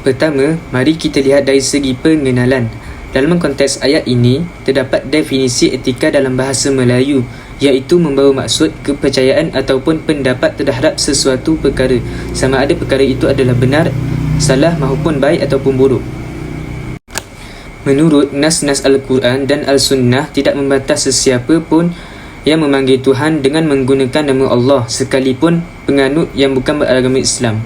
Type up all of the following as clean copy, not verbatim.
Pertama, mari kita lihat dari segi pengenalan. Dalam konteks ayat ini, terdapat definisi etika dalam bahasa Melayu, iaitu membawa maksud kepercayaan ataupun pendapat terhadap sesuatu perkara, sama ada perkara itu adalah benar, salah maupun baik ataupun buruk. Menurut nas-nas Al-Quran dan Al-Sunnah, tidak membatas sesiapa pun yang memanggil Tuhan dengan menggunakan nama Allah, sekalipun penganut yang bukan beragama Islam.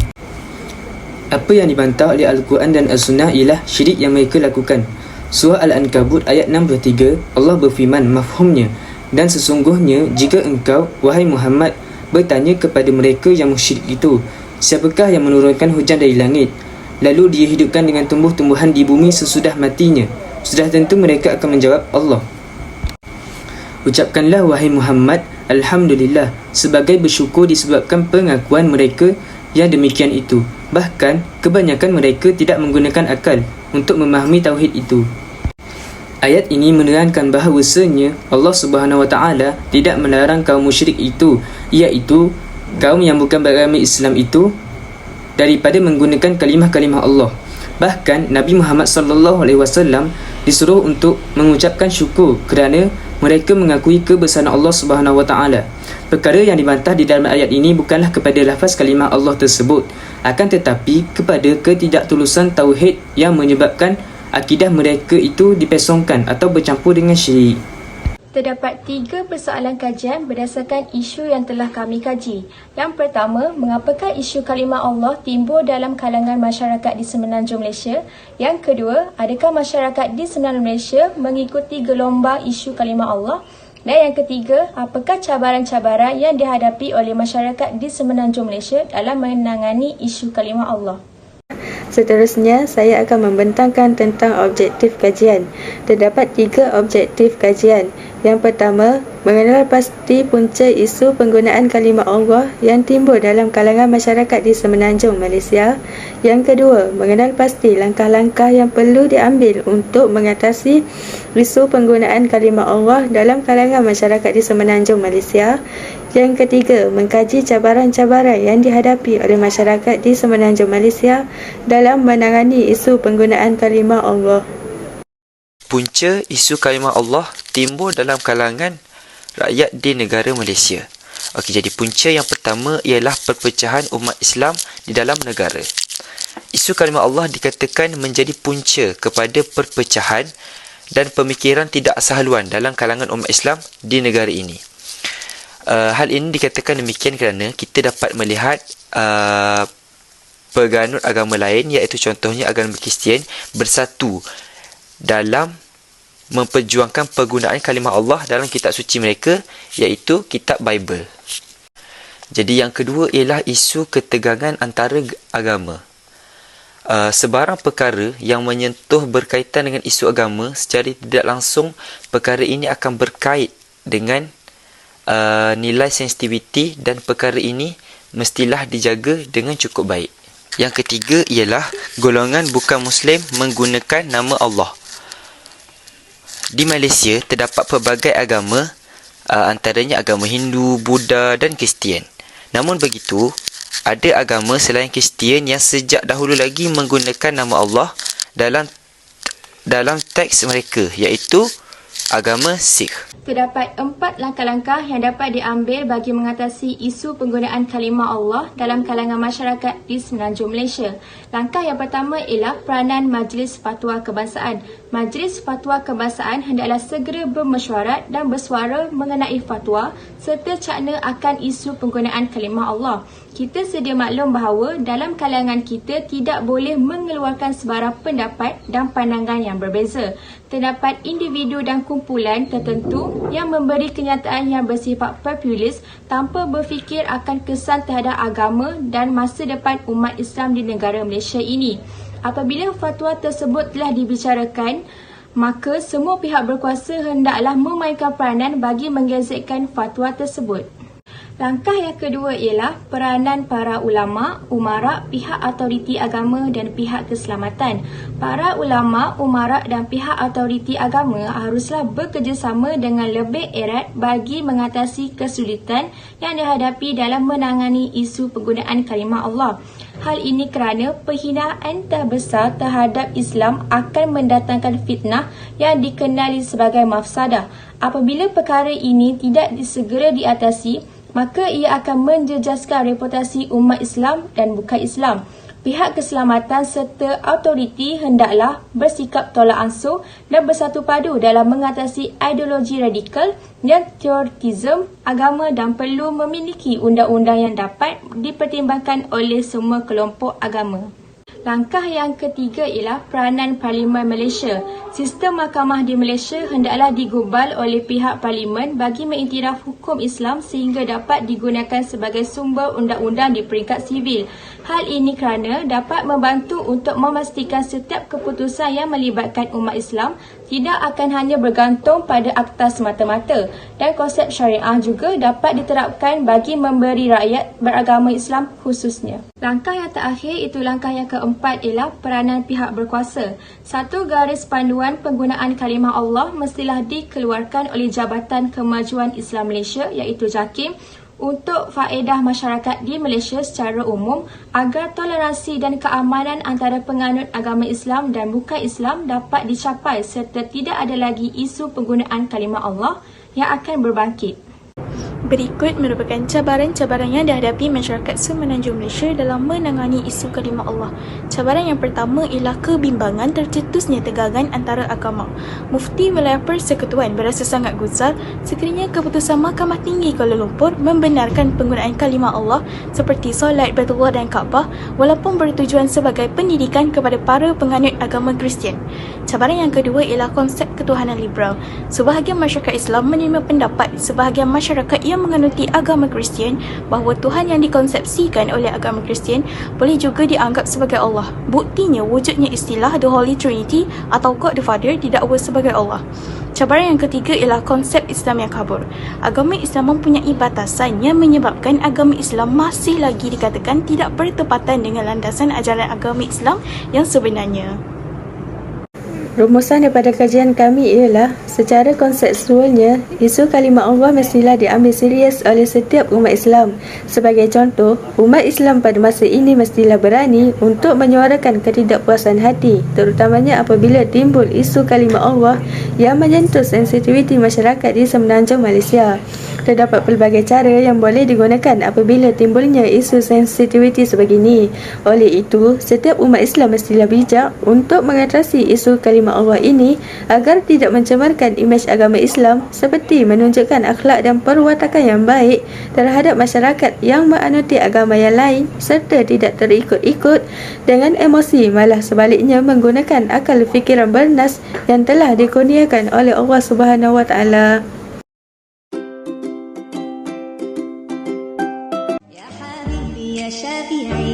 Apa yang dibantah oleh Al-Quran dan Al-Sunnah ialah syirik yang mereka lakukan. Surah Al-Ankabut ayat 63, Allah berfirman mafhumnya, dan sesungguhnya jika engkau, wahai Muhammad, bertanya kepada mereka yang musyrik itu, siapakah yang menurunkan hujan dari langit, lalu dia hidupkan dengan tumbuh-tumbuhan di bumi sesudah matinya, sudah tentu mereka akan menjawab Allah. Ucapkanlah wahai Muhammad, Alhamdulillah, sebagai bersyukur disebabkan pengakuan mereka yang demikian itu. Bahkan, kebanyakan mereka tidak menggunakan akal untuk memahami tauhid itu. Ayat ini menerangkan bahawasanya Allah Subhanahu Wa Taala tidak melarang kaum musyrik itu, iaitu kaum yang bukan beragama Islam itu, daripada menggunakan kalimah-kalimah Allah. Bahkan Nabi Muhammad SAW disuruh untuk mengucapkan syukur kerana mereka mengakui kebesaran Allah Subhanahu Wa Taala. Perkara yang dibantah di dalam ayat ini bukanlah kepada lafaz kalimah Allah tersebut, akan tetapi kepada ketidaktulusan tauhid yang menyebabkan akidah mereka itu dipesongkan atau bercampur dengan syirik. Terdapat 3 persoalan kajian berdasarkan isu yang telah kami kaji. Yang pertama, mengapakah isu kalimah Allah timbul dalam kalangan masyarakat di Semenanjung Malaysia? Yang kedua, adakah masyarakat di Semenanjung Malaysia mengikuti gelombang isu kalimah Allah? Dan yang ketiga, apakah cabaran-cabaran yang dihadapi oleh masyarakat di Semenanjung Malaysia dalam menangani isu kalimah Allah? Seterusnya, saya akan membentangkan tentang objektif kajian. Terdapat 3 objektif kajian. Yang pertama, mengenal pasti punca isu penggunaan kalimah Allah yang timbul dalam kalangan masyarakat di Semenanjung Malaysia. Yang kedua, mengenal pasti langkah-langkah yang perlu diambil untuk mengatasi isu penggunaan kalimah Allah dalam kalangan masyarakat di Semenanjung Malaysia. Yang ketiga, mengkaji cabaran-cabaran yang dihadapi oleh masyarakat di Semenanjung Malaysia dalam menangani isu penggunaan kalimah Allah. Punca isu kalimah Allah timbul dalam kalangan rakyat di negara Malaysia. Okey, jadi punca yang pertama ialah perpecahan umat Islam di dalam negara. Isu kalimah Allah dikatakan menjadi punca kepada perpecahan dan pemikiran tidak sehaluan dalam kalangan umat Islam di negara ini. Hal ini dikatakan demikian kerana kita dapat melihat penganut agama lain, iaitu contohnya agama Kristian, bersatu dalam memperjuangkan penggunaan kalimah Allah dalam kitab suci mereka, iaitu kitab Bible. Jadi yang kedua ialah isu ketegangan antara agama. Sebarang perkara yang menyentuh berkaitan dengan isu agama, secara tidak langsung perkara ini akan berkait dengan nilai sensitiviti, dan perkara ini mestilah dijaga dengan cukup baik. Yang ketiga ialah golongan bukan Muslim menggunakan nama Allah. Di Malaysia terdapat pelbagai agama, antaranya agama Hindu, Buddha dan Kristian. Namun begitu, ada agama selain Kristian yang sejak dahulu lagi menggunakan nama Allah dalam teks mereka, iaitu agama Sikh. Terdapat 4 langkah-langkah yang dapat diambil bagi mengatasi isu penggunaan kalimah Allah dalam kalangan masyarakat di Semenanjung Malaysia. Langkah yang pertama ialah peranan Majlis Fatwa Kebangsaan. Majlis Fatwa Kebangsaan hendaklah segera bermesyuarat dan bersuara mengenai fatwa serta cakna akan isu penggunaan kalimah Allah. Kita sedia maklum bahawa dalam kalangan kita tidak boleh mengeluarkan sebarang pendapat dan pandangan yang berbeza. Terdapat individu dan kumpulan tertentu yang memberi kenyataan yang bersifat populis tanpa berfikir akan kesan terhadap agama dan masa depan umat Islam di negara Malaysia ini. Apabila fatwa tersebut telah dibicarakan, maka semua pihak berkuasa hendaklah memainkan peranan bagi menggezetkan fatwa tersebut. Langkah yang kedua ialah peranan para ulama, umara, pihak autoriti agama dan pihak keselamatan. Para ulama, umara dan pihak autoriti agama haruslah bekerjasama dengan lebih erat bagi mengatasi kesulitan yang dihadapi dalam menangani isu penggunaan kalimah Allah. Hal ini kerana penghinaan terbesar terhadap Islam akan mendatangkan fitnah yang dikenali sebagai mafsadah. Apabila perkara ini tidak segera diatasi, maka ia akan menjejaskan reputasi umat Islam dan bukan Islam. Pihak keselamatan serta autoriti hendaklah bersikap tolak ansur dan bersatu padu dalam mengatasi ideologi radikal dan terorisme agama dan perlu memiliki undang-undang yang dapat dipertimbangkan oleh semua kelompok agama. Langkah yang ketiga ialah peranan Parlimen Malaysia. Sistem mahkamah di Malaysia hendaklah digubal oleh pihak Parlimen bagi mengiktiraf hukum Islam sehingga dapat digunakan sebagai sumber undang-undang di peringkat sivil. Hal ini kerana dapat membantu untuk memastikan setiap keputusan yang melibatkan umat Islam tidak akan hanya bergantung pada akta semata-mata, dan konsep syariah juga dapat diterapkan bagi memberi rakyat beragama Islam khususnya. Langkah yang terakhir itu langkah yang keempat ialah peranan pihak berkuasa. Satu garis panduan penggunaan kalimah Allah mestilah dikeluarkan oleh Jabatan Kemajuan Islam Malaysia iaitu JAKIM untuk faedah masyarakat di Malaysia secara umum agar toleransi dan keamanan antara penganut agama Islam dan bukan Islam dapat dicapai serta tidak ada lagi isu penggunaan kalimah Allah yang akan berbangkit. Berikut merupakan cabaran-cabaran yang dihadapi masyarakat Semenanjung Malaysia dalam menangani isu kalimah Allah. Cabaran yang pertama ialah kebimbangan tercetusnya tegangan antara agama. Mufti Wilayah Persekutuan berasa sangat gusar sekiranya keputusan Mahkamah Tinggi Kuala Lumpur membenarkan penggunaan kalimah Allah seperti solat, Baitullah dan Kaabah walaupun bertujuan sebagai pendidikan kepada para penganut agama Kristian. Cabaran yang kedua ialah konsep ketuhanan liberal. Sebahagian masyarakat Islam menerima pendapat sebahagian masyarakat yang menganuti agama Kristian bahawa Tuhan yang dikonsepsikan oleh agama Kristian boleh juga dianggap sebagai Allah. Buktinya wujudnya istilah The Holy Trinity atau God the Father didakwa sebagai Allah. Cabaran yang ketiga ialah konsep Islam yang kabur. Agama Islam mempunyai batasan yang menyebabkan agama Islam masih lagi dikatakan tidak bertepatan dengan landasan ajaran agama Islam yang sebenarnya. Rumusan daripada kajian kami ialah, secara konseptualnya, isu kalimah Allah mestilah diambil serius oleh setiap umat Islam. Sebagai contoh, umat Islam pada masa ini mestilah berani untuk menyuarakan ketidakpuasan hati, terutamanya apabila timbul isu kalimah Allah yang menyentuh sensitiviti masyarakat di Semenanjung Malaysia. Terdapat pelbagai cara yang boleh digunakan apabila timbulnya isu sensitiviti sebegini. Oleh itu, setiap umat Islam mestilah bijak untuk mengatasi isu kalimah Allah ini agar tidak mencemarkan imej agama Islam seperti menunjukkan akhlak dan perwatakan yang baik terhadap masyarakat yang menganuti agama yang lain serta tidak terikut-ikut dengan emosi, malah sebaliknya menggunakan akal fikiran bernas yang telah dikurniakan oleh Allah Subhanahu Wa Taala. يا شافعي